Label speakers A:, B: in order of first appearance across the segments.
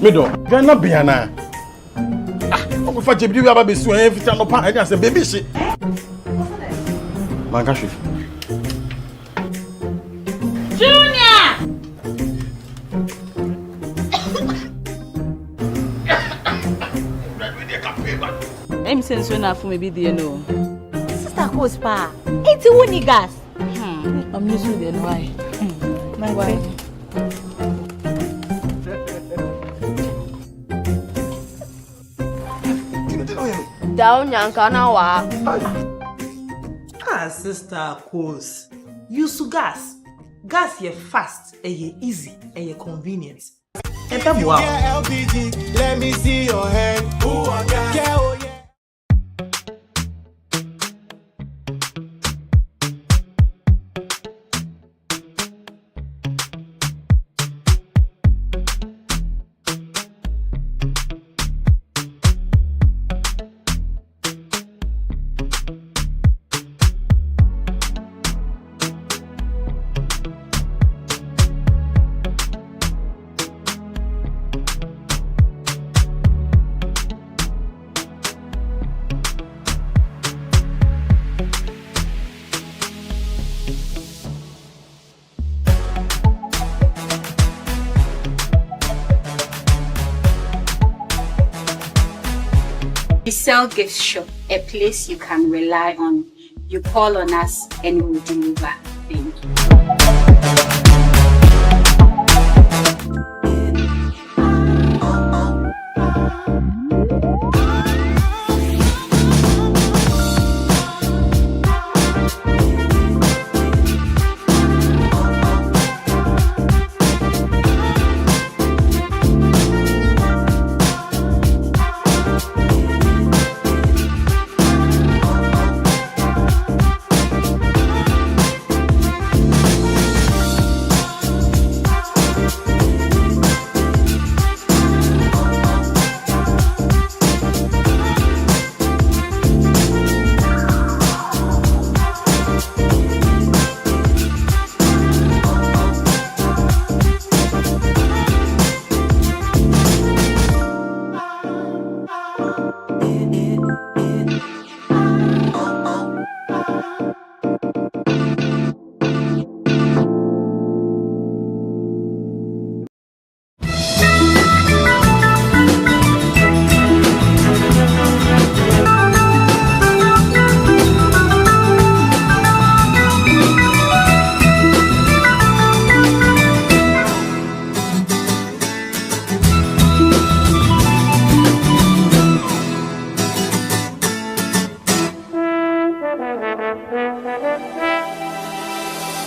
A: Medo, Gana Biana. Uncle Fat, you have a bit so every time upon I say, baby, she. Mangashi.
B: Junior! I'm saying so enough for me, you know.
C: Sister Cospa, it's a winning gas.
B: I'm used to it, why? My wife.
C: Down, Yankanawa.
D: Ah, Sister Cos. Use gas. Gas ye fast, ye easy, ye convenient.
E: LPG, let me see your hand. Ooh, I got yeah.
F: We sell gift shop, a place you can rely on. You call on us and we'll deliver. Thank you.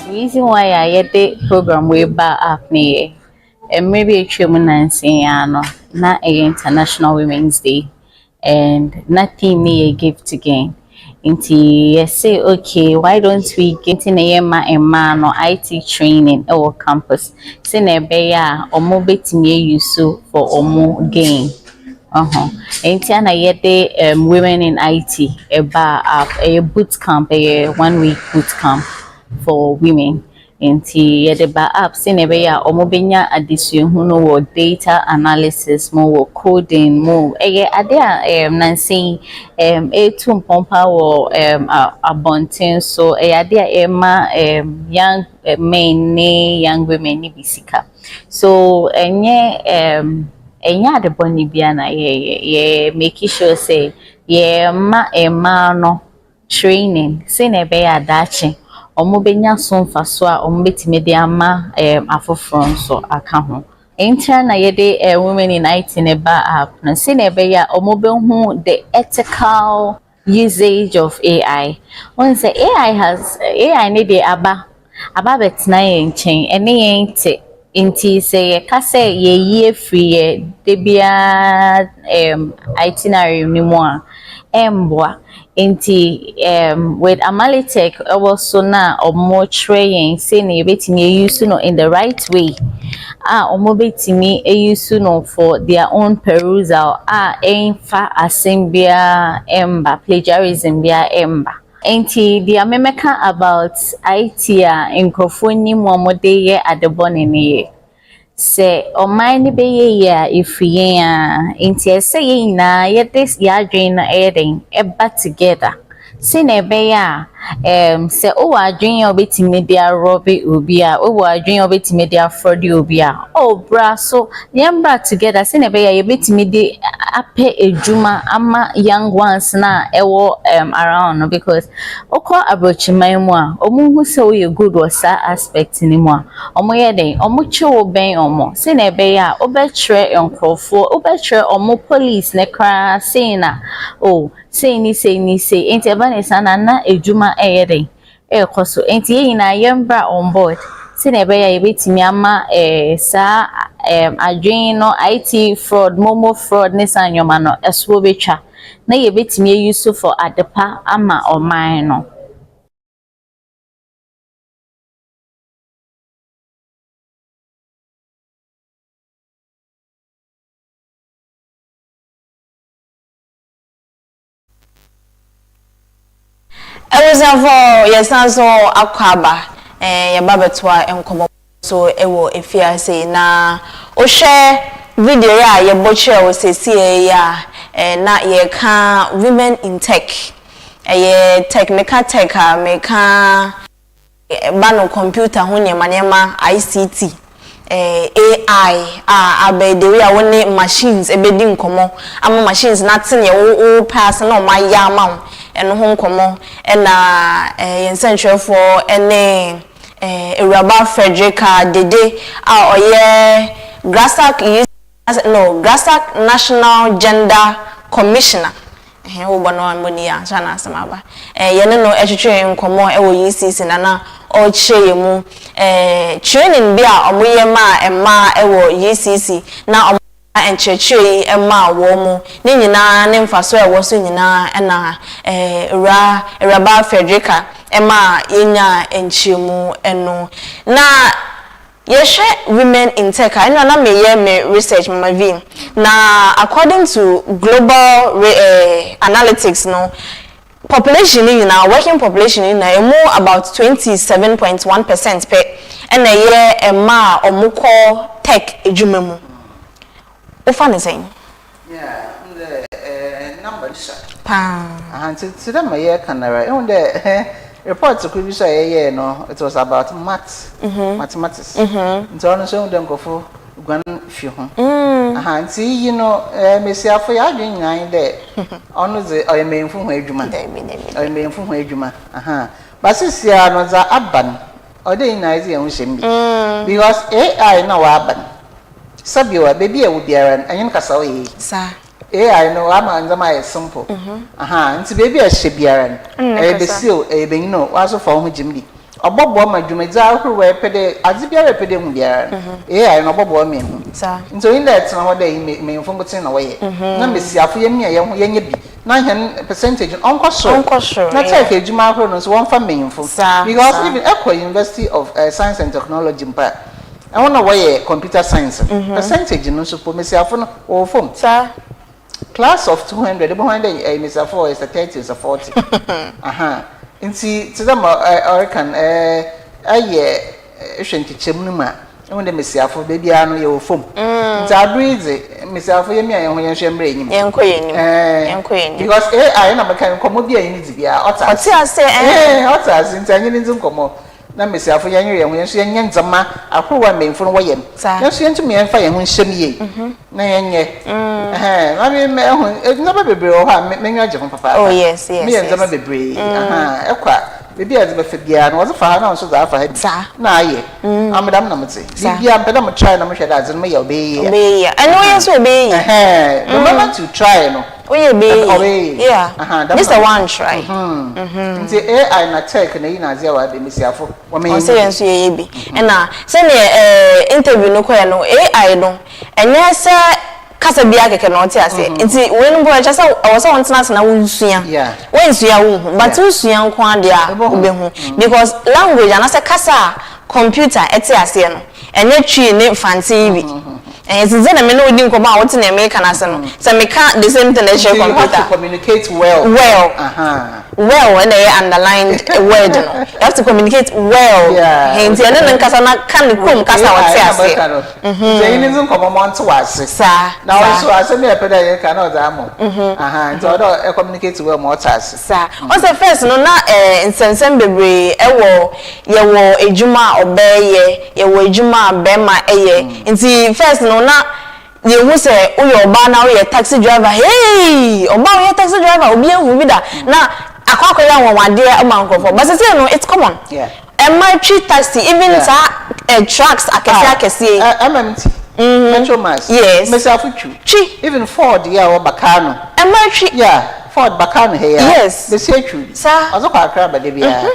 G: Reason why I had the program way back up me, and maybe a chairman and saying, not a International Women's Day, and nothing me a gift again. Inti say okay, why don't we get in a man or IT training or campus? Sinebeya or mobile me use for omo gain. Inti na yete women in IT a bar up a boot camp, a 1 week boot camp for women. Inti yede ba app sinebeya omobenya addition huno wo data analysis mo wo coding mo eye ade nansi etu pompa wo abontin so ade ema young men ni young women ni bisika so enye ade boni bia na ye make sure say ye ma no training sinebeya dachi omobenya so mfaso a ombetime de ama afofron so aka ho enter na yede women in IT ne ba app na se na be ya omobehu the ethical usage of AI. Once say AI ne de aba betna ye nchen ene ye nte inti say ye ka say ye ye free ye de bia itinerary ni mo a emboa inti with Amalitech also na more training saying you betting use no in the right way omo betimi use no for their own perusal fa asembia emba plagiarism bia emba inti the amemeka about IT in krofoni momode ye adebone ne se o mine be ye ya ifriye a enti ese ye na ye this ya adwen na eden eba together sine be ya se o wa adwen ya obetimi dia robe obi a o wa adwen ya obetimi dia frodi obi a o bra so yembra together sine be ya ye betimi di ape ejuma ama young ones na ewo around no because okọ abrochiman mu a omuhu se o ye good was that aspect ni mu a omo ye den omo chiwo ben omo se na ebe ya obetire enkrofo obetire omo police ne kra say na oh say ni enti eba ne sana na ejuma eye den ekoso enti ye na yembra on board se na ebe ya yebetimi ama sa adwen no IT fraud momo fraud ne sanyoma no eso betwa na yebetimi use for adepa ama oman no
C: Elizabeth, yes, so akwaba ya babetwa enkomo so ewo efia say na o share video ya ye boche o sesi ya na ye ka women in tech ye technical tech meka bano computer ho nyema ICT AI abede ya woni machines ebedi nkomo ama machines na tene wo pass na o ma ya ma eno ho nkomo na yensentrefo ene Ewuraba FREDRICA DEDE oye GRASAG-NATIONal Gender Commissioner wo bono amoni ya chana samaba yene no etwetwe nkomo ewo UCC na o cheye mu training bia omoye ma emma ewo UCC na encheche emma wo mu ni nyina ne mfaso ewo so nyina na Ewuraba FREDRICA emma yenya enchemu eno na yeshe women in tech I know na me research mama vi na according to global analytics no population in our working population in more about 27.1% per and a year emma omuko tech ejumemu ofane saying
H: yeah the numbers
C: pa
H: to them a year canara on the reports could be say no it was about mathematics so on so dem go for gwan fi ho see you know mesia for ya dwen nyan de onu ze oyememfu ho adwuma oyememfu ho adwuma basisia no za aban ode na ize ehun hyem bi because AI na wa aban sabiwa baby e wo biara anyin kasa oyi
C: sa
H: AI no ama nzama is simple nti baby a hye biara be seal be no waso fa ho jimbi obobo ma dwumadza ahuru e pede adze biara pede hu biara AI no obobo me hu
C: sa
H: nti oyin let na ho dey me mfombotin na woye na mesiafo ye me ye ho ye nya bi na hen percentage onko so na take ejuma ahuru no so won fa me mfom because even Eco University of Science and Technology mpa I want to woye computer science percentage no so po mesiafo no wo fom class of 200 behind Mr. 4 is a 30 is a 40 nti to them I can aye ehwenti chemnuma when the mesiafo baby ano ye wo fom nti abreeze mesiafo ye mi ayen ho yen hwemre enyim yenkoyenim because I na meka nkomo bia yin dibia oti ase nti anyi nzi nkomo na mesiafo yen ye ho yen so yen nzama akrowa memfo no wo yem yen so yen tumi yen fa yen ho hyem ye na yen ye na me ho nzama bebre o ha menwa je ho papa
C: oh yes
H: me yen nzama bebre ekwa bebi az be fa bia na wo fa ha na so za fa ha na aye amedam na mte bia mpeda mo try na mo hweda az no ye
C: obe eno yen so obe
H: the moment you try no
C: oye be yeah Mr. One try
H: nti AI na tech na yi na azia wa be mesiafo wo me
C: say yen so ye bi na say ne interview no koye no AI no enye se kasa bia keke no ti ase nti wenu bo echa se o se won tena na wonsua wonsua wo but wonsua nko ade a obehu because language ana se kasa computer eti ase no enye twi ne fancy bi since then me no din komo a what na me can ase no say me can the same thing that share computer.
H: You have to communicate well.
C: Well when they underlined word no. You have to communicate well. Hence you no nkasa na kan kom kasa what say ase.
H: Say you no komo mo nto wase.
C: Sa.
H: Now so ase me peda ye kan o da mo. Nti odo communicate well mo tase.
C: Sa. On say first no na nsensem bebre ye wo ejuma obeye ye wo ejuma bema eye. Nti first no na ye hu say uyo oba na uyo taxi driver hey oba uyo taxi driver obi ehu bi da na akwa ya wonwade amankofo but say no it's common my treat taxi even trucks akese
H: MMT Metro Mass
C: yes
H: mesafuchu even Ford or Bacano
C: my treat
H: Ford Bacano here
C: yes
H: the sechu
C: sir
H: azoko akra ba de bia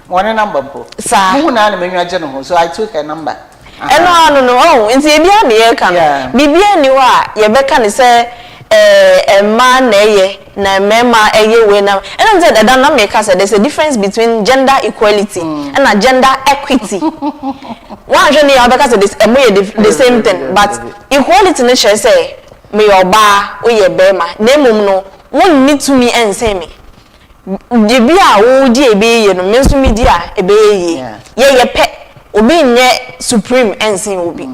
H: one number po
C: sir
H: mu na menwa je no so I took a number
C: no nti ebia na ye kan bibia ni wa ye beka ni say man na eye na mema eye we na and say that na make say there's a difference between gender equality and gender equity. One journey you beka say this the same thing but equality na say me oba oye bema na mum no won need to me and say me de bia wo di ebe ye no me nso me di a ebe ye pe obi nye supreme ensin obi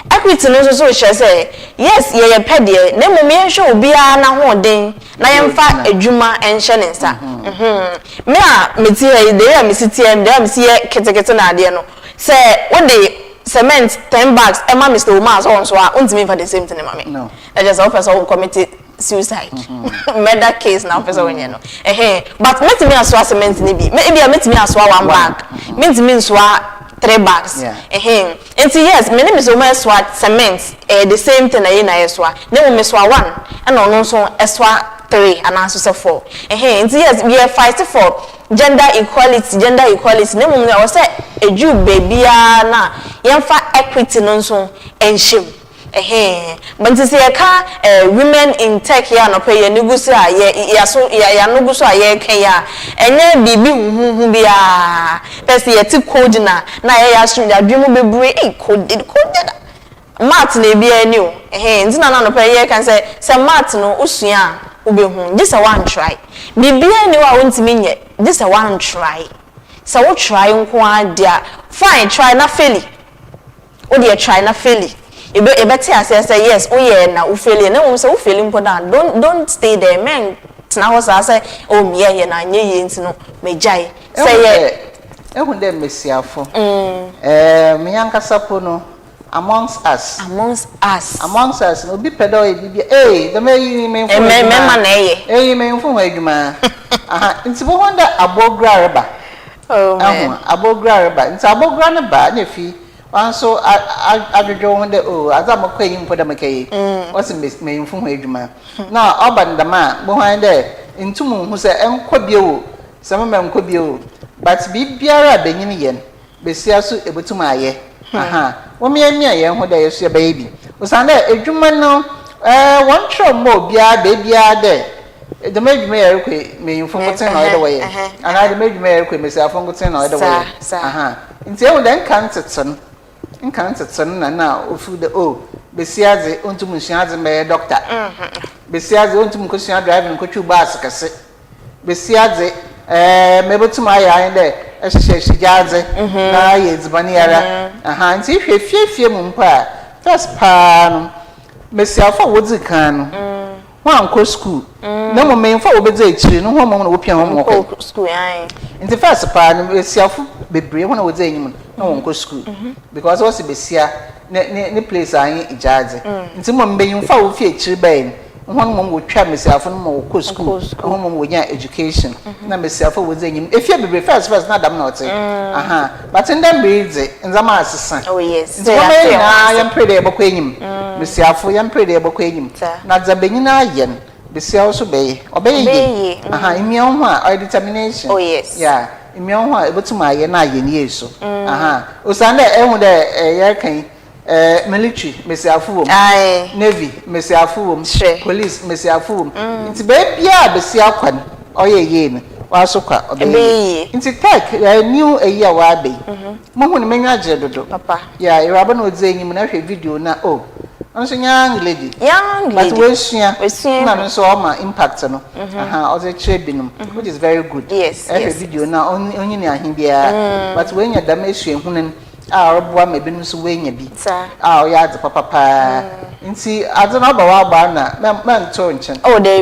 C: equity no so say yes ye pede na mum ye hwe obi a na ho den na ye mfa adwuma enhye ne nsa me a meti e de ya mesiti em de ya mesi ye ketekete na ade no say what the cement 10 bags e ma Mr. Omar so a untimi for the same thing ma me no I just offer so committed suicide murder case now person when you know but metimi aswa cement ni bi me bia metimi aswa one bag metimi nswa 3 bags and yes my name is Omar Swat cement the same thing na eswa na mo meswa 1 and ono so eswa 3 and also 4 and yes we are fighting for gender equality na mo na say eju bebia na yemfa equity no so enhim but to say ka women in tech ya no pay nugusu a ya nugusu a ye kan ya enye bibi huhu bia pese ye ti code na ya so ya dwemu bebre code math na bia ni o ntina na no pay ye kan say math no usua obehu this a one try bibia ni wa wontimi nye this a one try so wo try nko a dia fine try na fail o dia try na fail ebeti say yes oye na u fail na wo say u fail mpo na don't stay there men na ho say oh me ye na nye ye ntino mejai say ye
H: ehun dem mesiafo me yankasa po no amongst us no bi pedo e bi the me menfo
C: ma na ye
H: menfo adwuma nti bo honda abogra reba abogra reba nti abogra na ba na fi so adwojo honda azam kwa yi mpo da makai wasi menfo adwuma na obandama bo honda ntum hu se enko biewo se me enko biewo but bibiara benyin yen besia so ebutum aye wo me ye ho da yeso baby usanda adwuma no won tro mo bia bia de the medwuma ye rekwe menfo koten na oda waye ana the medwuma ye rekwe mesia fo koten na oda waye nti e den kan tsetsen na ofu de besiaze ontum nsuaze me doctor besiaze ontum nkosia driving nkochu bus kase besiaze mebotum aya inde ehyehyehyaze na ye zibani yara nti hwefie mu mpa first pa no mesiafo wodzi kan no wanko school na mo menfa obedze ekiri no ho mo no wopia ho mo ko
C: school ai
H: nti first pa no mesiafo bebre ho na wodze enyim na wonko school because what's besia ne place anyi ijaze nti mo mbenyimfa wo fie ekiri bae ho mo wotwa mesiafo no mo ko school ho mo wonya education na mesiafo wodze enyim efie bebre first na dam na ote but ndam beedze nzama asesa
C: oh yes
H: nti mo na yam prede ebokọ enyim mesiafo yam prede ebokọ enyim na zabenyina yen besiawo so beye obeye imia ho a determination
C: oh yes
H: yeah imia ho a ebotuma aye na aye ni eso osanda ehun de ye kan military mesiafo wom navy mesiafo wom police mesiafo wom nti be bia besia kwan oye ye ni waso kwa obeye nti tech new eyi a wa be mo hu ni menwa je dodo
C: papa
H: yeah iraba na odze enyim na hwe video na young lady. But we share. Na so ma impact no. Oze trade which is very good.
C: Yes.
H: Every video na only na him but when you damage hunen Arabwa maybe no so when you be. Ya the papa. Nti I don't know about na man tonchen.
C: Oh, they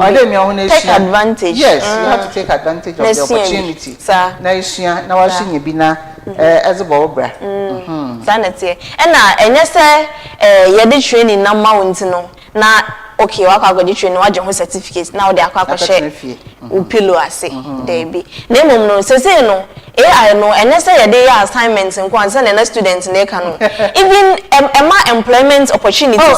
C: take advantage.
H: Yes, you have to take advantage of the opportunity. Na Essien na wa hye bi na as a bobra.
C: Sanity. And na enye say ye dey training na ma wonti no. Na okay, wa kwa go training wa je ho certificate na wo dey akwa share. U pillow ase. There be. Na mum no say no AI no enye say ye dey assignments nko an say na students na ka no. Even employment opportunities.
H: Oh,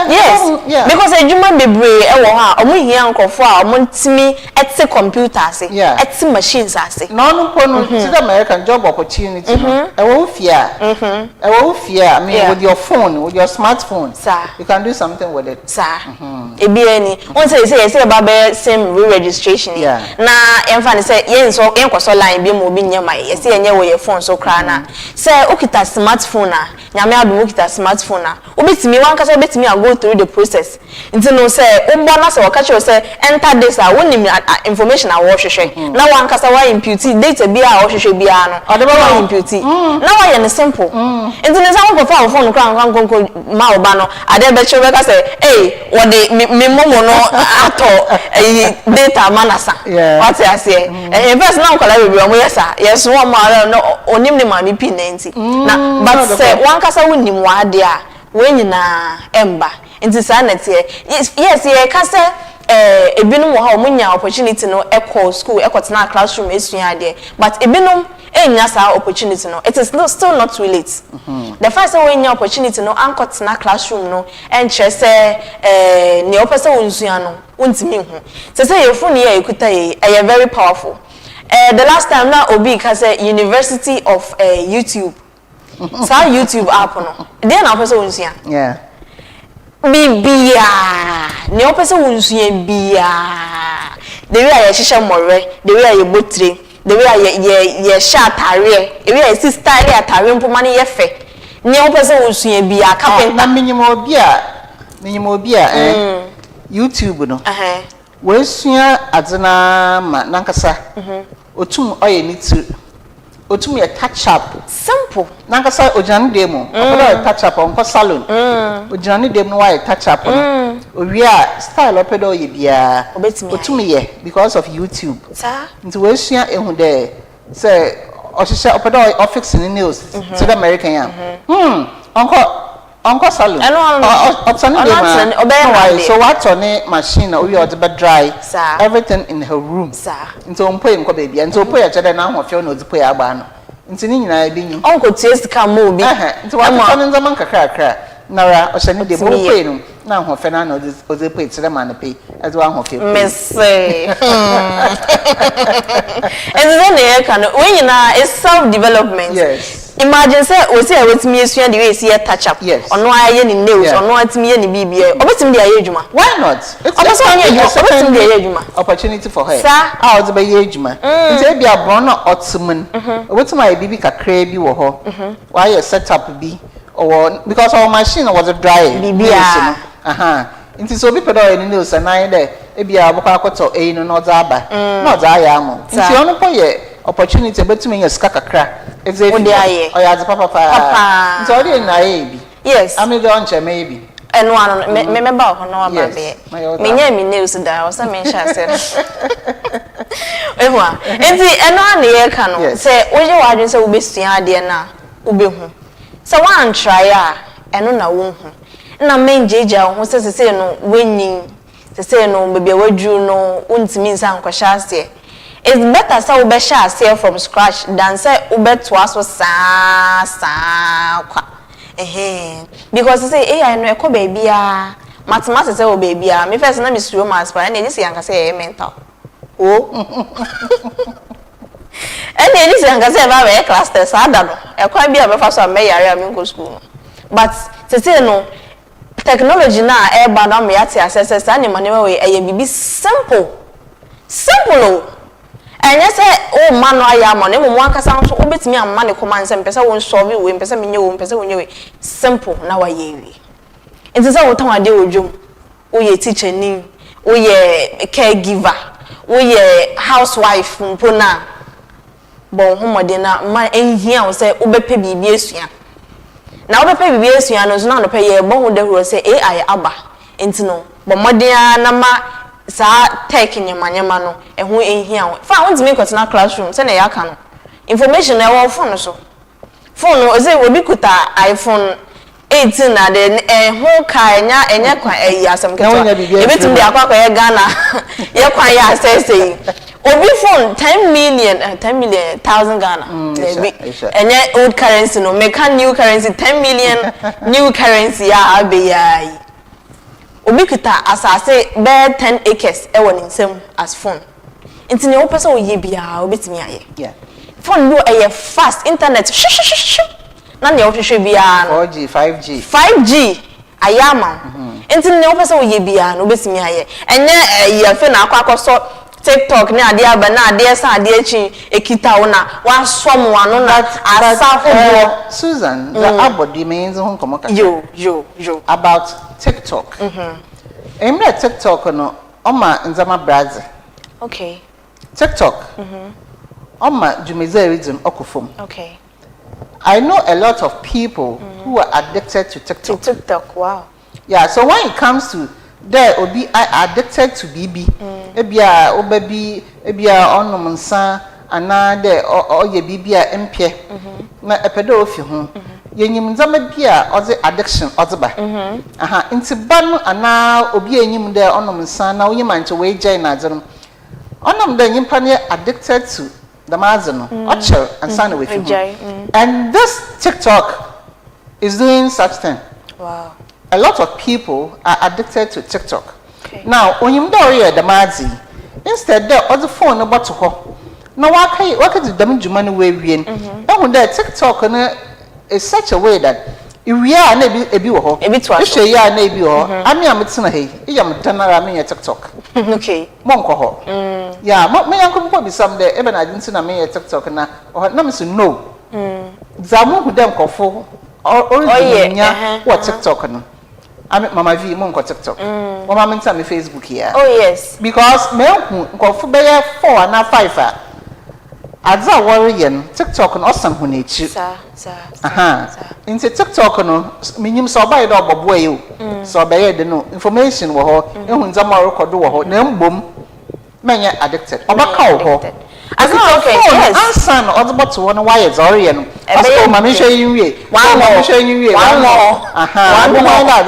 C: yes.
H: Yeah.
C: Because ejuma bebre e wo ha omo hia nkofo a omo ntimi etse computers etse machines ase.
H: No pono to the American job opportunity. I will fear. I mean with your phone, with your smartphone.
C: Sir.
H: You can do something with it.
C: Sir. E bi any. Won say about same re-registration. Na emfa ne say yen so enkoso line bi mo bi nyama. Ye say enye wo your phone so kra na. Say okita smartphone na. Nyame adu okita smartphone na. Obetimi wan kasa obetimi go through the process. Nti no say umbo na say wakacho say enter this woni information a wo hwehwe. Na wan kasa wa impute data bi a wo hwehwe bi a no. Wa impute. Na wa ye ne simple. Nti ne say wo fa phone kra nko ma oba no ade be che we ka say wo de me momo no ato data manasa. What you say? E first na nkola be o mo yesa. Yes wo ma no onim ne ma mi pin na nti. Na but say wan kasa wonim wa ade a when na emba nti sa na tie yes ye ka se ebinum wo ha omunya opportunity no echo school na classroom esua ade but ebinum enya sa opportunity no it is still not too late. The first when your opportunity no na classroom no enche se ne opese wonsua no untimi hu se ye phone ye ekuta ye very powerful. The last time na obi ka se University of YouTube so YouTube app no then na person wonsia bibia ne opese wonsia bia the way I shisha more the way I botre the way I sha tare the way I see style atare mpoma ne ye fe ne opese wonsia bia carpenter
H: na minyimo bia YouTube no we sua adzena ma nankasa otum oye ni tu otum ye touch up
C: simple
H: nankasa ojani demo opedo touch up onko salon ojani demo no why touch up no owia style opedo ye bia otum ye because of YouTube nti we sua ehun de say ohihye opedo office ni nails to the American ya onko salon otani demo so what on machine we or the dry everything in her room nti ompo enko baby nti ompo ya chede na ahofie no zipo ya agba no nti ni nyina bi nyi
C: onko tiesi ka mo bi
H: nti wa tani nzama kakra nara oshani de mo pe no na ahofie na na ozipo etire ma na pe ezo ahofie
C: messe and then can when you na is self development.
H: Yes.
C: Imagine say we say wetimi esua the way see touch up ono aye ni nails ono atimi ye ni bibia obetimi de aye adwuma
H: why not
C: obetimi de aye adwuma
H: opportunity for her how to be aye adwuma nti e bia bron na otimun obetimi aye bibi kakra bi wo ho why setup bi or because our machine was a dry
C: bibia
H: nti so bi pedo ni nails na de e bia abokwa akoto e no za aba no za ya amo nti ono po ye opportunity betumi ye ska kakra exactly oh ya the papa so dey na ebi
C: yes
H: am dey on che maybe
C: eno ano me ba ho no aba be me nya mi nails da o say me sha say ehwa enti eno an ye ka no say oje wa adwen say wo besua ade na wo be hu say wan try a eno na wo hu na menjeja ho say no wenyin say no bebia wadru no untimi nsa nkosha ase. It's better say we be share from scratch than say we be to us because say I know eko baby mathematics say o baby me first na me studio maths pa na this yanka say mental and this yanka say ba we class test ada no eko bia be fa so me yare me go school but say no technology na e ba na me yati access say na money we e bibi simple and yes, oh man, I am on him. One can sound so obey me and money commands and person won't solve you, and person me you, and person when you simple now. I Nti say wo ton ade odwom. Wo ye teacher ni, wo ye caregiver, wo ye housewife mpona. Bon homode na ma enhia wo say wo bepe bibi esua. Na wo bepe bibi esua no so na no pe ye bon ho de huro say AI aba. Nti no bo modern na ma sa tech nyamanyama no eho enhia wo. Fa won timi kwetena classroom say na ya ka no. Information na wo phone so. Phone no say obi kuta iPhone 18 na de ho ka enya kwa asem keto. Ebitum de akwa ye Ghana. Ye kwa ya access yi. Obi phone 10 million 1,000 Ghana. Enya old currency no make new currency 10 million new currency ya abeya. Obi kuta asase be 10 acres e won nsem as phone. Nti ne wo pese wo ye bia obetimi aye.
H: Yeah.
C: Phone no fast internet. Na ne wo hwehwe bia no
H: 4G 5G
C: 5G ayama. Nti ne wo pese wo ye bia no obetimi aye. Enye ye fe na akwakoso TikTok ni ade aba na ade sa ade chi ekita wo na wa som wano na asa hobo.
H: Susan, the abodi means hon komoka.
C: Yo
H: About TikTok. Emre TikTok no oma nzama Brazil.
C: Okay.
H: TikTok. Oma jumeze reason okufom.
C: Okay.
H: I know a lot of people who are addicted to TikTok.
C: To TikTok, wow.
H: Yeah, so when it comes to there obi addicted to BB. Ebia obabi ebia onomunsa ana there oye BB a empie. Na epedo ofi ho. Yenyim nzama bia oze addiction ozeba. Aha, nti banu ana obi enyim there onomunsa na oyim anche we join na adzerum. Onom there nyimpa ne addicted to the mazano, Ochel and Sana with him. And this TikTok is doing such thing.
C: Wow.
H: A lot of people are addicted to TikTok.
C: Okay.
H: Now, when you do the mazi, instead there other phone about to ho. Now what can the damage money way win? And when that TikTok is such a way that if we are maybe a bit ho, if you are maybe ho, I mean I'm hey, I'm Tanara me a TikTok.
C: Okay.
H: Monko ho. Yeah, me uncle probably someday even I didn't see me a TikTok na or no no. Zamu who them kofo or what TikTok no. I mean Mama V monko TikTok. Mama mention me Facebook here.
C: Oh yes.
H: Because me kofo be 4 and 5 Adza worrying TikTok no osan ho na echi. Aha. Into TikTok no minyim so buy do bobo you. So buy the no information wo ho ehun zama record wo ho na mbom menye addicted. Obaka wo ho.
C: Okay. Yes.
H: Ansan odboto wo no why worrying no. Asko ma me hwe yinwie. One more. Aha. One more that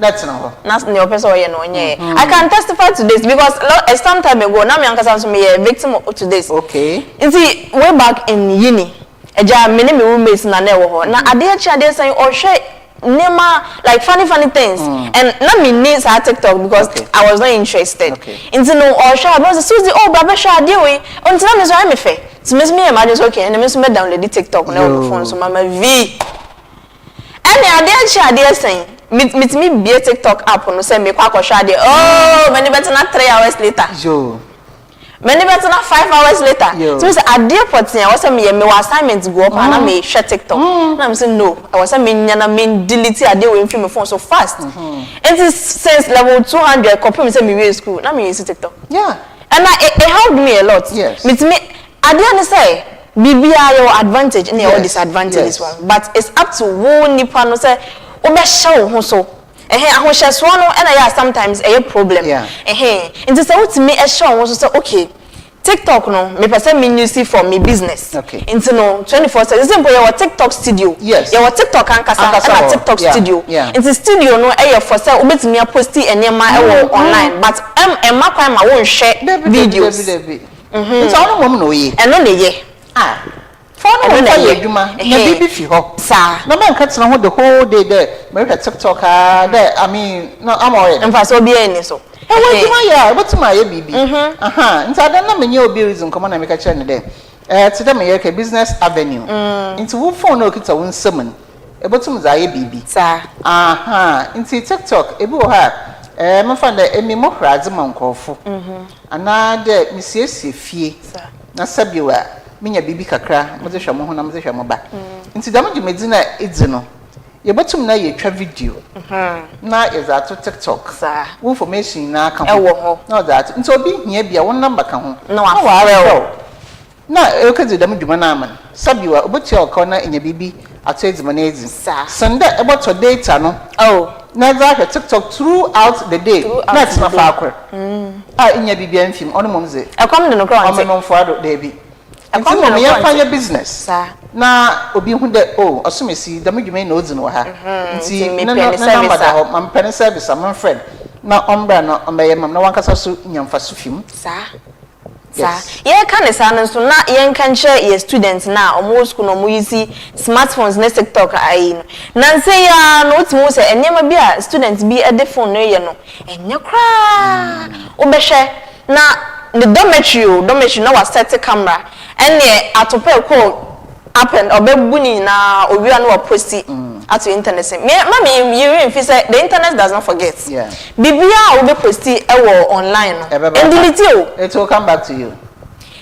H: that's no.
C: That's the person who no nye. I can testify to this because some time ago na me ankasa so me a victim to this.
H: Okay.
C: Nti way back in uni, eja me me roommates na na wo ho. Na ade say or share nema like funny things. And na me need sa TikTok because I was not interested. Nti no or share because Susie oh baba share ade we. Until na me so me fe. So me imagine okay and me so me download the TikTok na on phone so mama V. And ade say meet me be a TikTok app no say me kwa shade oh many better not 3 hours later
H: yo
C: many better not 5 hours later so say ade potin I was say me assignment go up and me share TikTok na me say no I was say me nyana me delete ade we film phone so fast it is since level 200 compare me say me school na me use TikTok
H: and
C: it helped me a lot meet me ade ne say bibia your advantage and your disadvantage this one but it's up to who nipa no say obesha wo so ahohyeso no and I sometimes a problem nti say what me e show wo so say okay TikTok no me person me use for me business nti no 24/7 simple your TikTok studio your TikTok ankasa and TikTok studio nti studio no e for say obetimi post enema e wo online but ma kwa ma won share videos
H: nti ono mom no ye
C: eno ne ye
H: phone no for adwuma na bibi fi ho
C: sa
H: na man ka tena ho the whole day there me hwe TikTok there I mean no I'm already
C: mfa so bia ni so
H: what's my bibi nti adan na menye obi reason come na me ka kire ne there today me yeke business avenue nti wo phone no kita won semen e botum za ye bibi
C: sa
H: nti TikTok ebi wo ha me fa da emi mo hradze mankofo ana de misiesie fie na sabiwa minya bibi kakra mo ze hwamo ho na mo ze hwamo ba nti dam dwumedi na edzi no Yebetum na ye twa video. Na is that to TikTok.
C: Sa.
H: Information na ka
C: ho.
H: No that. Nti obi hia bia won number ka ho.
C: Na wa
H: na ekezi dam dwuma na aman. Sabiwa oboti okona enya bibi atwedzi manezi. Sanda eboto data no. Na that TikTok throughout the day. That's na fa akwa. Enya bibi amfim ono momze.
C: Ekom de no kra
H: on. Ono mfado David. Nti mo me fanya business. Na obi hu de osumesi dam dwuma na odzi no ha. Nti na number da ho mam pen service am friend. Na ombra no ombe mam na wankasa so nyamfa so fim.
C: Yes. Yeah, can say so na yen kan share your students na omo school no mo use smartphones na TikTok ai na say ya no timu say enema bi a students bi e de phone no ye no enye kra obehwe na the dormitory na was set camera ene atope ko happen obebuni na owiwa no posti at internet say mama you feel say the internet does not forget.
H: Yeah.
C: Bibia obe posti e online no and delete o.
H: It will come back to you.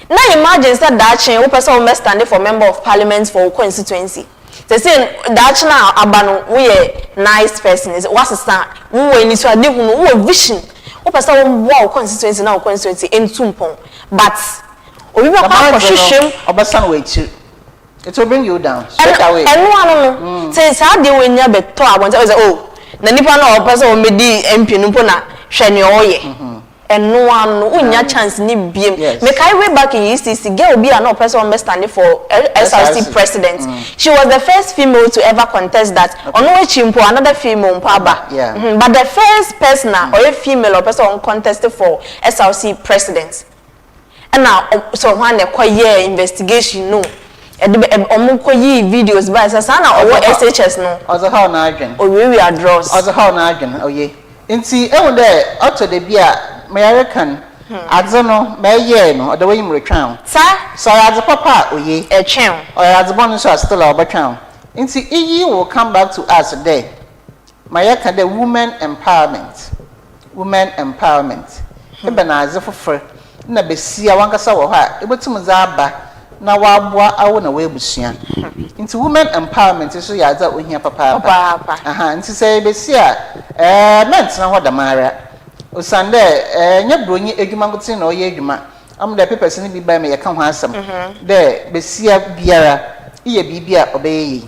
C: Now imagine that chain who person will stand for member of parliament for constituency. They say that now abano we a nice person is what's stand we need to ade hu vision. Who person will constituency now constituency in tumpon but obi ba kwa hwehwem
H: obasan we chi. It will bring you down straight away.
C: And no say how dey we nya beto abonte say na nipa na o person o medi MP no po na hwe ne oye. And no one unya chance ni biem. Make I way back in UCC, girl be an person understanding for SRC president. She was the first female to ever contest that. On no chimpo another female mpaba. But the first person or a female or person contested for SRC president. And now so when they call year investigation no. Omuko yi videos by sana or SHS no.
H: Ozo how na adwen.
C: O we address.
H: Ozo how na adwen oye. Nti e won there auto de bia American adzono meye no the way you retwan so adze papa oye
C: e twen
H: or adze bon so still obetwan nti iyi will come back to us today American the women empowerment ebe na adze fofor na besia wankasa wo ha ebotum za aba na waboa awo na webusia nti women empowerment so ya adze ohia papa nti say besia ment na hoda mara Osande nya bronyi edwuma ngotin na oye edwuma am the papers ni bi ba me yeka ho asem de besia biara iye bibia obeyi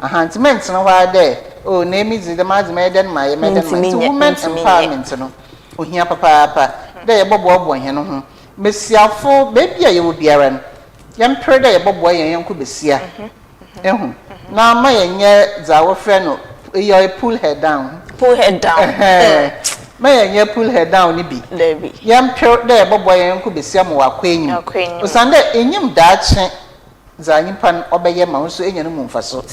H: enhancement na wa de na emizi de mazi me den ma ye me den ma women empowerment no ohia papa de ye bobo hen no ho besiafo bebia ye wo biara no ye mpre de ye bobo yen ko besia ehu na ma ye nye za wo frɛ no ye pull her down May pull her down ni bi. Yam pure there bobo yen ku besia mo akwanyi. Osande enyim daache za nyimpan obeye ma nso enya no mumfaso.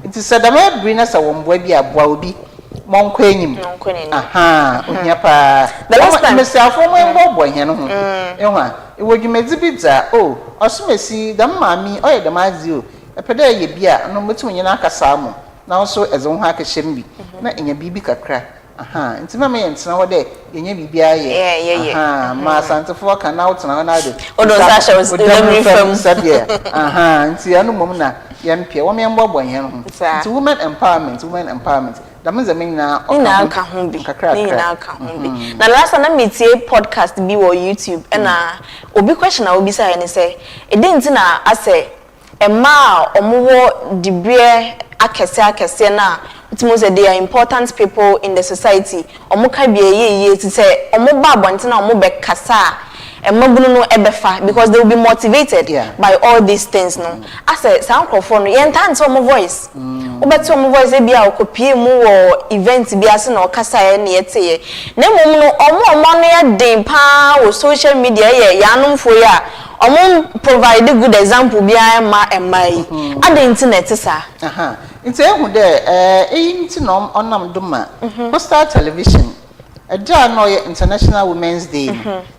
H: It is said am bring us a womboa bi aboa obi monkwanyi. Ohia pa. The last time myself mo bobo hen no ho. Ehwa ewodwumedi bi za osumesi dam maami oye dam azio. Epeda ye bia no metu nyina akasa mo. Na nso ezo ho akehye bi. Na enya bibi kakra. Nti mama yentsena wo de yenye bibia ye ma santefo ka na wotena na de
C: odo sasha was memory from
H: sabia nti anu mom na yempie wo me mbobɔ hen ho nti women empowerment da menza menna
C: aka ho bi na last na metie podcast bi wo YouTube na obi question na obi say ne say e dey nti na ase emma omowo dibie akese na Timo say they are important people in the society. Omuka biye to say omuba abontina omube kasa emagunu no ebefa because they will be motivated by all these things no. I say sound microphone yen tan to omo voice. Obeto omo voice e bia okopie mu wo event bia se na okasa ye na yeteye. Na mum no omo no ye den pa wo social media ye yanumfo ya provide a good example bia ma emai ade internet sa
H: nti ehu de nti no onam doma Coastal Television Eja no International Women's Day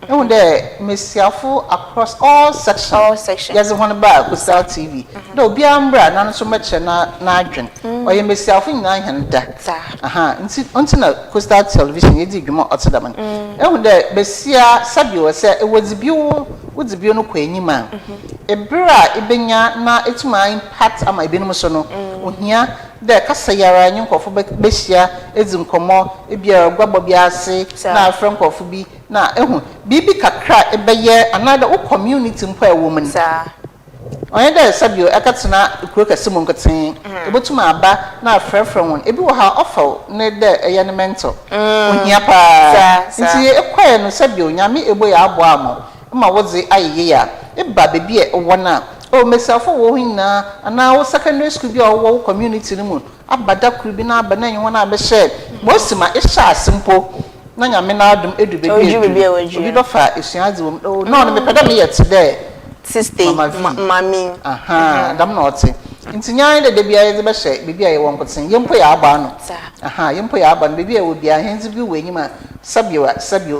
H: ehu de mesiafo across all sections yes one ba Coastal TV de obi ambra na so meche na adwen oye mesiafo nyina hen da nti na Coastal Television yedi dwuma otodam ehu de besia sabi wo se ewodibiwo wodi bio no kwa enyima ebra ebenya na etuma impact ama ebenum so no ohia de kasa yara nyinkofo behia ezi nkomo ebia gwabo bia ase na afra nkofo bi na ehu bibi kakra ebeye another community mpo ewo mun onye da sabio akatena kuro kasemo nkoten ebotuma aba na afrefre won ebi wo ha offer ne de eye ne mentor ohia pa nti ekwae no sabio nyame ebo ya abo amo ma wozi ayeye ya eba bebi e wona o mesafo wo hina ana wo secondary school bi o community ni mu abada kuru bi na aba na nyi wona abehye mosima ehya asimpo na nyame na adum edu bebi obi do fa esuadze wo no no me peda me yet today
C: sister mami
H: dam na ote nti nyan de bia ye be hye bebi aye won koten yempo ya aba no yempo ya aba no bebi e wo bia henzi bi wo enyima sabio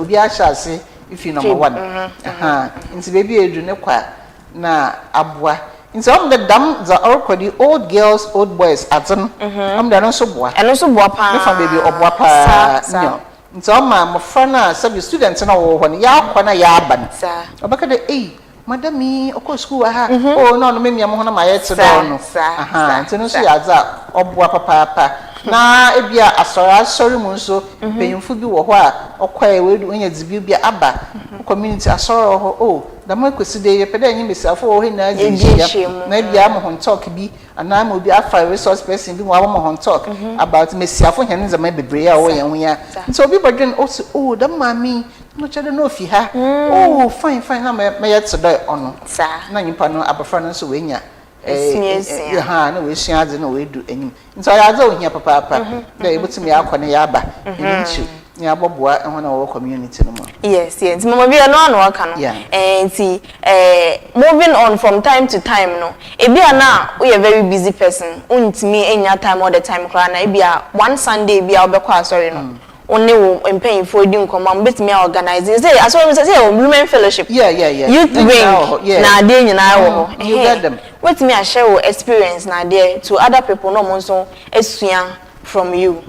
H: obi a hya ase if you number 1 nti baby edu ne kwa na abua nti the dam za already old girls old boys atin the no so boa pa ne fa baby obua pa nyo nti mo fra na sabi student na wo ho ne ya kwa na ya aban obaka de madami okọ school ha no me miam ho na ma yet do no nti no so ya za obua papa na ebia asori mu nso penyimfu bi wo ho a okwae wedu onya dzibi bia aba community asoro ho da mo kweside ye pede anyi mesafo wo hina ajia na bia mo hon talk bi ana mo bi afa resource person bi mo mo hon talk about mesafo hen zama bebre a wo ye ho ya nti obi bodwen da mami no chede no fi ha fine na me yet do ono na nyimpa no abafra no so wenya na we shiade na we du enyim nti ya za ohia papa na ebutumi akọ ya aba nchu ni aboboa ehwo na wo community no mo
C: yes mama bi no anu aka no nti moving on from time to time no ebi ana we a very busy person untimi enya time all the time kra na ebi one Sunday bi obekọ asori no only empaying for doing command bit me organizing say as well say women fellowship youth wing na dey nyina wo
H: you get them
C: what me share experience na there to other people no mo so esua from you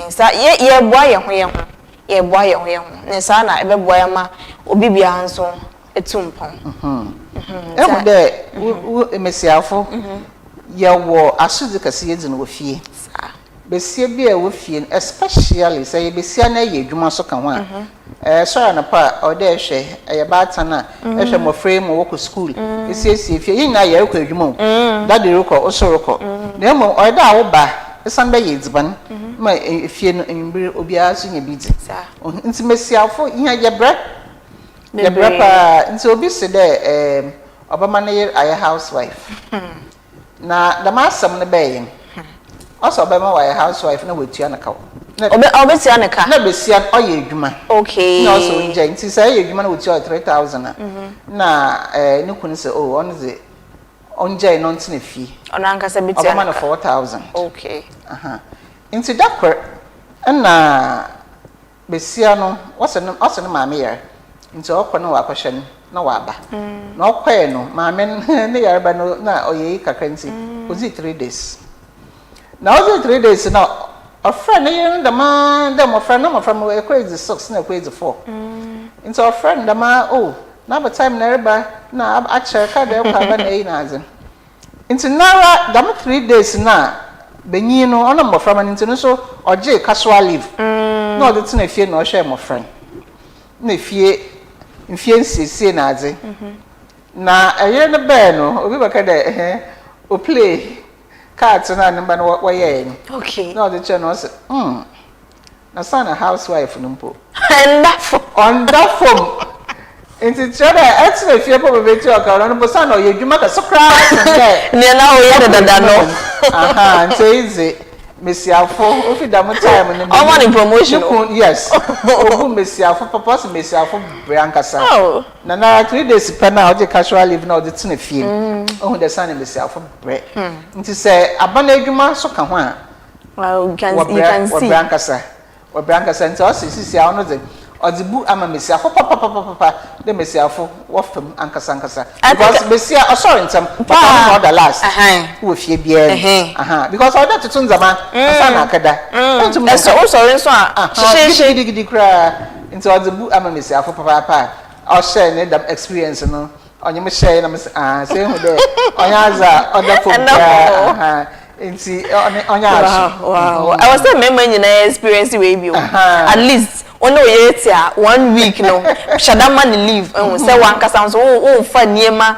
C: so ye boa ye ho ne sa na ebe boa ma obi bia nso etumpon
H: e de emesiafo ye wo asudi kase ye dinu wo fie besia bi e wo fie especially say besia na ye adwuma so kan ho a sorry na pa o de hwe e ba tana e hwe mo frame wo ko school esiesie fie yin na ye ko adwuma that dey roko osoroko na mo o da wo ba esan be ye dziban ma fie no enwure obi aso nya bi di nti mesiafo yin ye bre pa nti obi se de obama na ye aye housewife na da masam ne be yin also be my housewife na wetua na ka
C: obetia na ka
H: na besia oye adwuma
C: okay
H: na also nje nti say adwuma na wetua 3000 na ne kunu se on ze onje no ntine fi
C: ona ankasa betia
H: na 4000
C: okay
H: nti dakwer na besia no wose no maame yer nti okọ na wakọhwe na waba na okọ no maame ne yer ba no na oye kakra nti ozi 3 days now the 3 days now a friend you the man them from crazy 6 na crazy 4 into a friend the man now by time na eba na actually ka dey kwa ba na yi na azin into now them 3 days na benyi no ona mo from into no so oje casual leave no the tin afie na o share mo friend na fie nsiesie na azin na eye ne be no obi baka dey o play cards na number no waye ni
C: okay
H: no the channel say na sana housewife numpo
C: on that phone
H: into channel actually if you pop be to account no sana ye dwuma ka sokra
C: ne na o ye dada no
H: nti easy mesiafo ofi da mo time no
C: I want promotion
H: yes obu mesiafo papa se mesiafo brankasa na 3 days pe na o de casual leave na o de tena fie oh the son mesiafo bre nti se abana adwuma so ka ho a
C: you can see
H: brankasa nti o sisi a ono de odibu ama mesiafo papa de mesiafo wo fam ankasa because mesia sorry ntem papa no the last wo fie bia because order to tunzama asana akada
C: so sorry so
H: gidi kra nti odibu ama mesiafo papa I'll share ne that experience no. On you share na say who there. Onyaza other folk there. Nti onyaza.
C: Wow. I was saying memory na experience we bi. At least ono yetia 1 week no. Shadama ni leave. Say one kasa so o fa niema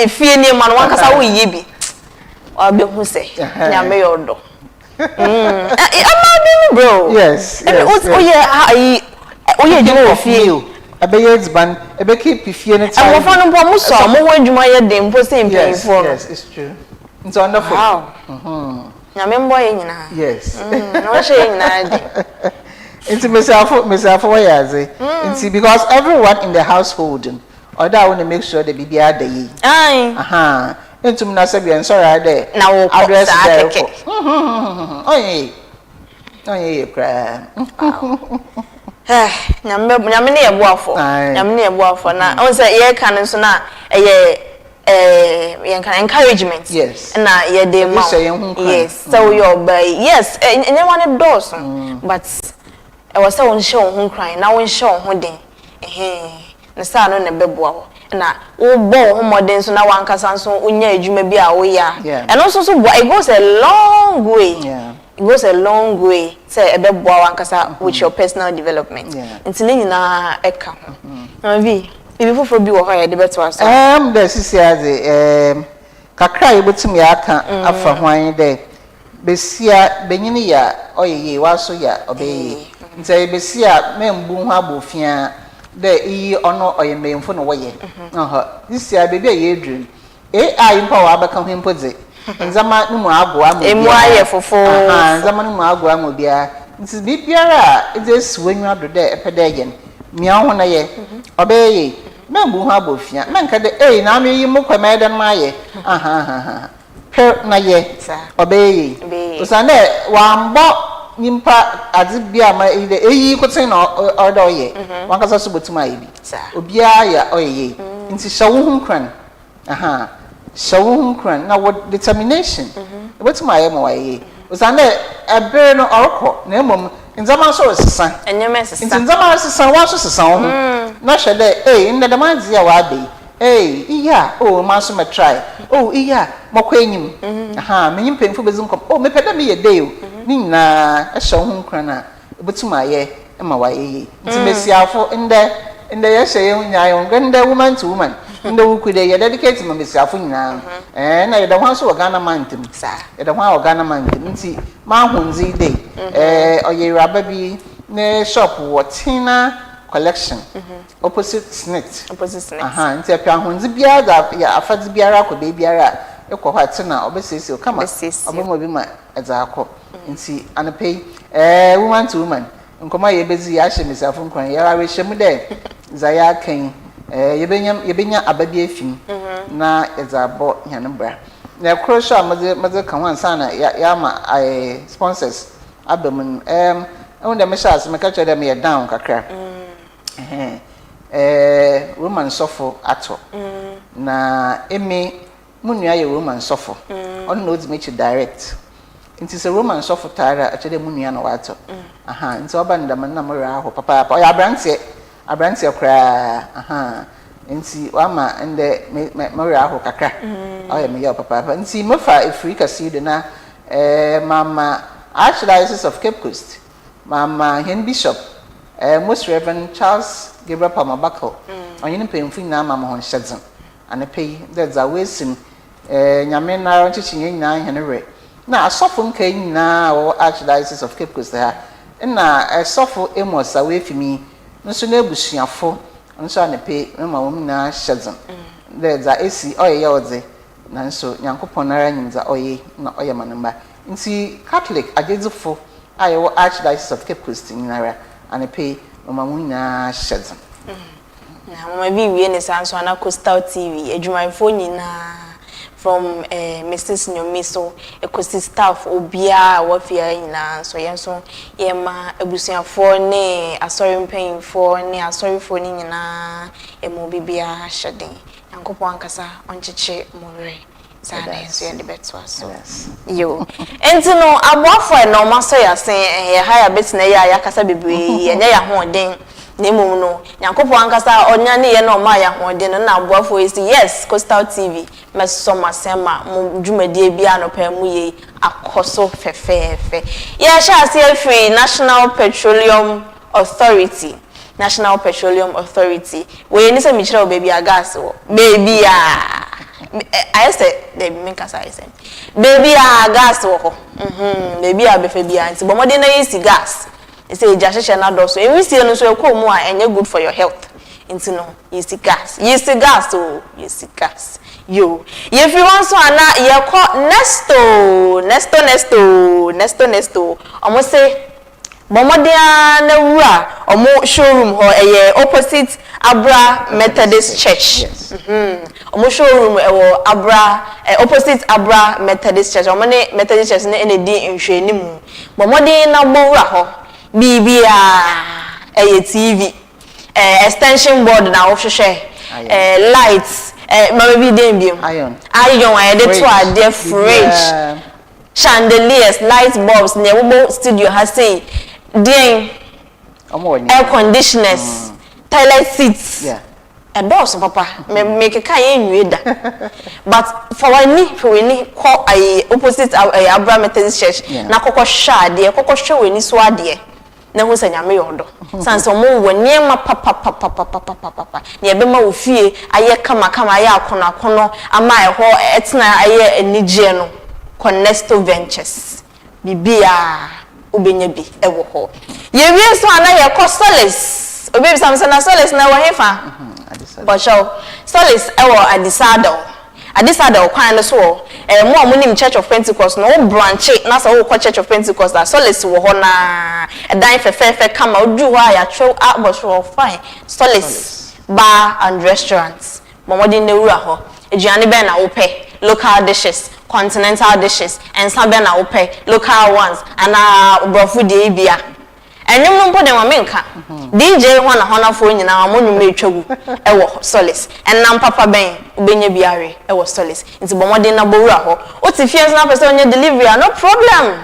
C: fie niema no one kasa wo ye bi. Obi hu say nyame yodo. Bro.
H: Yes.
C: Oh yeah, you feel.
H: Abeye ban, ebe keep fie na time.
C: And wofo no po muso mo ho adwuma ye dem po say mpin for.
H: Yes, it's true. It's wonderful.
C: Wow. Nyame mbo ye nyina.
H: Yes.
C: No she ye nyina de.
H: It's myself why yaze. It's because everyone in the household order want to make sure the baby are there.
C: Aye.
H: Into na say be sorry there.
C: Na wo
H: address there. Oh yeah, cry.
C: Nyame ne yeboafo. Nyame ne yeboafo na on say ye kan nso na ye kan encouragement.
H: Yes.
C: Na ye dey ma. Yes. So your by yes, anyone does. But I was say won show won cry. Na won show won den. Na sa no na beboa wo. Na wo bo ho modern so na wan kasa so unya adwuma bi a wo ya. And also so it goes a long way.
H: Yeah.
C: It goes a long way. Say ebeboa wan kasa with your personal development. Ntini nyina eka ho. Na bi foforo bi wo ho ya de beto aso.
H: The sisiaze kakra yebotumi aka afa hwan de besia benyini ya oyeye waso ya obeye. Nti besia membu ho abofia de iyi ono oyememfo no woye. This year baby ye dream. AI mpa wa abaka ho mpoze. Nzama numu agwa mo.
C: Emu aye fofo.
H: Nzama numu agwa mo bia. Nti bibiara ejesu enwa do de epede yen. Mia ho na ye. Obeye. Membu ho abofia. Menka de na me yi mo kwamede no aye. Pe na ye. Obeye. Usane wa mbo nimpa adibia ma ide eyi kotin na order ye wankasa so botuma ye bi obia ya oyeye nti shawo hu kran shawo hu kran na what determination botuma ye ma ye usane ebe no orko na emom nzama so sesa
C: enyeme sesa
H: nzama sesa wa so sesa ho na hwede nda manzi ya wa be iya ma so me try iya mokwenyim menyim pemfo bezum kom me peda me ye dey ni na ehye ho nkran na ebutuma ye ma wa ye nti mesiafo inde ye hye ye nyayo ngende woman to woman inde wukude ye dedicate ma mesiafo nyina na ye da ho so Ghana man tim ye da ho Ghana man tim nti ma honzi dey oye raba bi ne shop Watina collection opposite snit nti apia honzi bia da ya afadzi biara ko be biara ekọ ha tina obesesi kama obomo bi ma ezako nti anapei woman to woman nkoma ye bezi ya hye mesafo nkwan ya rawe hyem de zaya kan yebenya ababia fim na ezabo yanbra na crochet maze kan wan sana ya ma sponsors abem wonder me shas me catch them here down kakra woman sofo ato na emi munua ye woman sofo on no me direct nti se woman sofo tara achede munua na wato nti oba ndam na mora ho papa ya abrantie kra nti wama ende mora ho kakra oya me ya papa nti mofa Africa seed na mama Archdiocese of Cape Coast mama Hen Bishop Most Reverend Charles Gabriel Palmer-Buckle onye pemfu na mama hon hyedzen anepei that's a wesim nyame na nchichi nyina henre na asofo nka nyina wo Archdiocese of Cape Coast ha na asofo Amos awefimi nso na ebusuafo nso anepei mama wo na hyedzen that's a esi oye odze na nso nyankopon na nyinza oye na oye manamba nti Catholic agedzifo ayo Archdiocese of Cape Coast nyinara anepei mama wo na hyedzen
C: na mama bi wie ne sanso ana Coastal TV adwumanfo nyina from Mrs. Nyomiso ekosi staff obia wafia nyina so yenso yema ebusuafo ne asori mpanyimfo ne asorifo ni nyina emo bibia hyeden yankopon ankasa oncheche more sana yenso ye de beto aso yo entino aboafo no maso ya sen ya haya betina ya yakasa bebre enye ya ho den nemu no nyankopɔ ankasa onya ne ye na oma ya hode no na aboafo isi yes Coastal TV meso masema mo dwumadie bia no pa mu ye akoso fefefe ya sha ase free National Petroleum Authority we ni se mi kire o baby a gas wo baby I said they make us I said baby a gas wo ho baby a befa bia nti bo modern na isi gas e say jahye na do so e wi sie no so e ko mu a enye good for your health nti no isi gas yo if you want so ana ye ko nesto omo say Bomodia na wura omo showroom ho opposite Abra Methodist Church. Omo showroom Abra opposite Abra Methodist Church. Omo ne Methodist Church ne di nhwani mu. Bomodia na wura ho bibia TV extension board na wo hwehwe lights mama bi dem biem iron dey to ade fridge chandeliers light bulbs ne wo studio ha say air conditioners, toilet seats. Yeah. A doors, papa. Make a kaye da. But for we call a opposite Abra Methodist Church. Na koko sha de, koko show we ni so de. Na hu sanya me yodo. Sanse mo wo niema papa. Ne be ma wo fie aye kama aye akono ama ho etna aye enije no. Connesto Ventures. Bibia ubenya bi ewo ho ye wi so ana ye ko Solace obi samse na Solace na wo hefa but show Solace ewo adisado kwan no so mo amunim Church of Pentecost no branch na so wo Church of Pentecost that Solace wo ho na edan fefefe kama odu ho ya tro abosho fine Solace bar and restaurants momodi ne wura ho eduane be na wo pe local dishes continental dishes and some be na ope local ones and brofu de bia enyum no mpo de ma menka DJ ho na hona fo nyina mo nwum etwagu ewo Solace and nam papa ben ubenya biare ewo Solace nti bomode na bowura ho o ti fie na person onye delivery no problem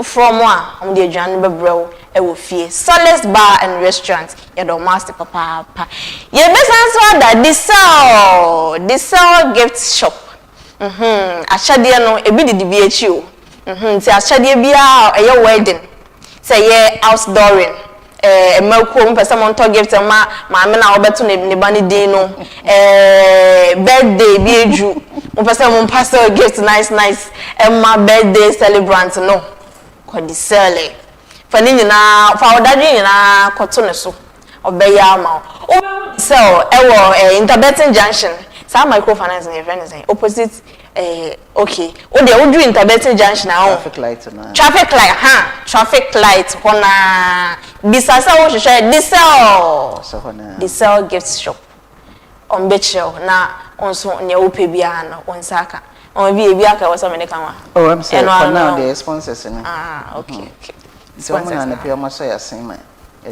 C: from a am de adwan bebrew ewo fie Solace bar and restaurant ye do master papa ye besan so ada Diesel gift shop achade no ebi didi bi echi o nti achade bia eye wedding say ye outdooring emako mpesa monto gift ma me na obeto ne bani din no birthday bi eju mpesa mon pastor gift nice ma birthday celebrant no ko di sele fani nyina fa odadwe nyina koto ne so obeya ma o sell ewo Interbeting Junction some microfinance in event is opposite okay o de o do Interbeting Junction now traffic light hona bisasa wo hwehwe diesel gift shop on Betchel na onso ne o pe bia na onsaka on bi aka wo so me ne kan wa
H: oh I'm saying for now the sponsors
C: okay
H: so na na pe o so ya sen man
C: a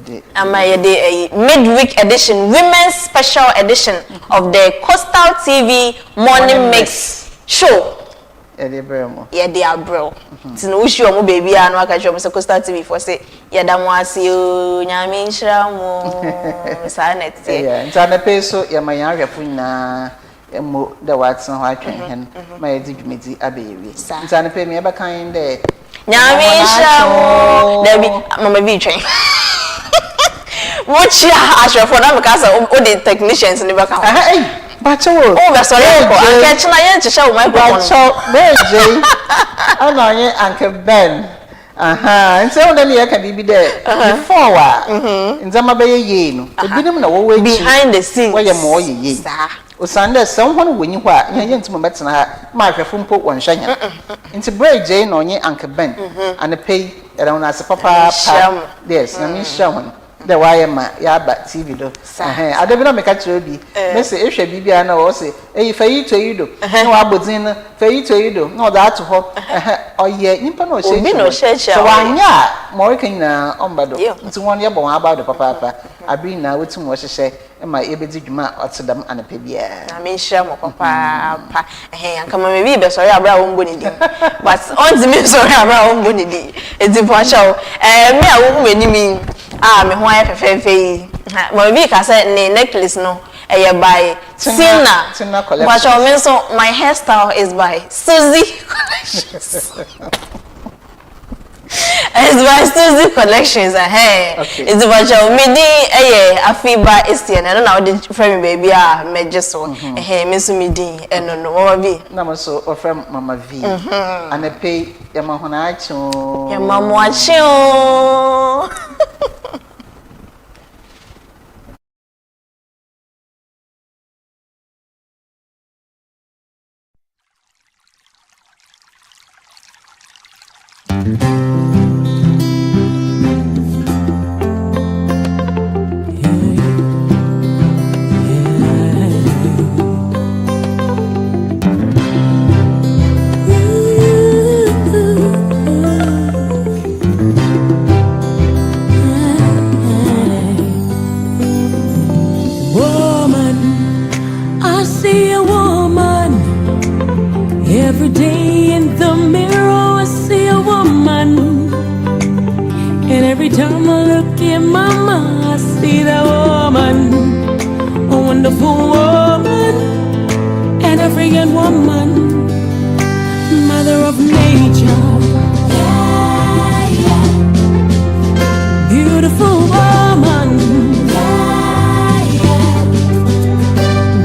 C: midweek edition, women's special edition of the Coastal TV morning mix show.
H: Yeah,
C: they are bro. Tino ushi omo baby anu akacho mo Coastal TV for say ya da mo asi o nyame nhira mo sa net
H: yeah ntana peso ya manya hwefo na emo da watson ho atwen hen ma yedi dwumedi abeyewi ntana pe me ba kan de
C: nyame nhira mo da bi mama bi twen watch ya ashofo na because all the technicians in the back
H: hey bacho
C: oh be sorry ko anke na ye chisha o microphone
H: bacho beje ana ye Uncle Ben nse o dem ye ka bibi de before wa nzama be ye no ebinim na wo
C: behind the scenes
H: wo ye mo ye o sande sem ho no wonyi ho a ye ntimo betena ha ma hwefo mpo won hwanya nti beje na onye Uncle Ben and pay era una se papa yes na mi shawon the why ma ya ba TV do adabi na meka kire bi me se ehwe bibia na wo se fayi to yido na wa bodin na fayi to yido na oda ato ho oye nimpa na o she
C: obi no she
H: so wanya mo kan na ombado nti won ye bon abado papa abi na wetum wo hyehyɛ ma ebedi dwuma otedam anape bia
C: na me hye mo papa anka ma me bi be sorry abra wo mbo ni di but on the me sorry abra wo mbo ni di edi po acha me a wo hu enimi me ho ayefefefe Maybe ka say ne necklace no by Tina collection. But also my hairstyle is by Susie Collections. It's by Susie Collections. Hey, it's about your midi Afiba Essien. I don't know the friend baby me just so. Hey, Miss Midi and no Mama V.
H: Na so friend Mama V. And I pay your mama acho.
C: Your mama acho.
I: Every day in the mirror I see a woman, and every time I look in mama I see that woman, a wonderful woman, an African woman, mother of nature, beautiful woman,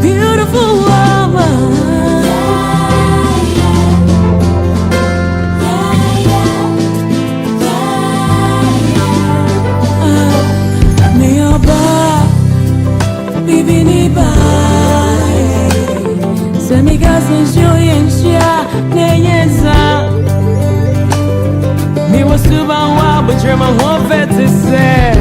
I: beautiful woman. But you're my one vet to say,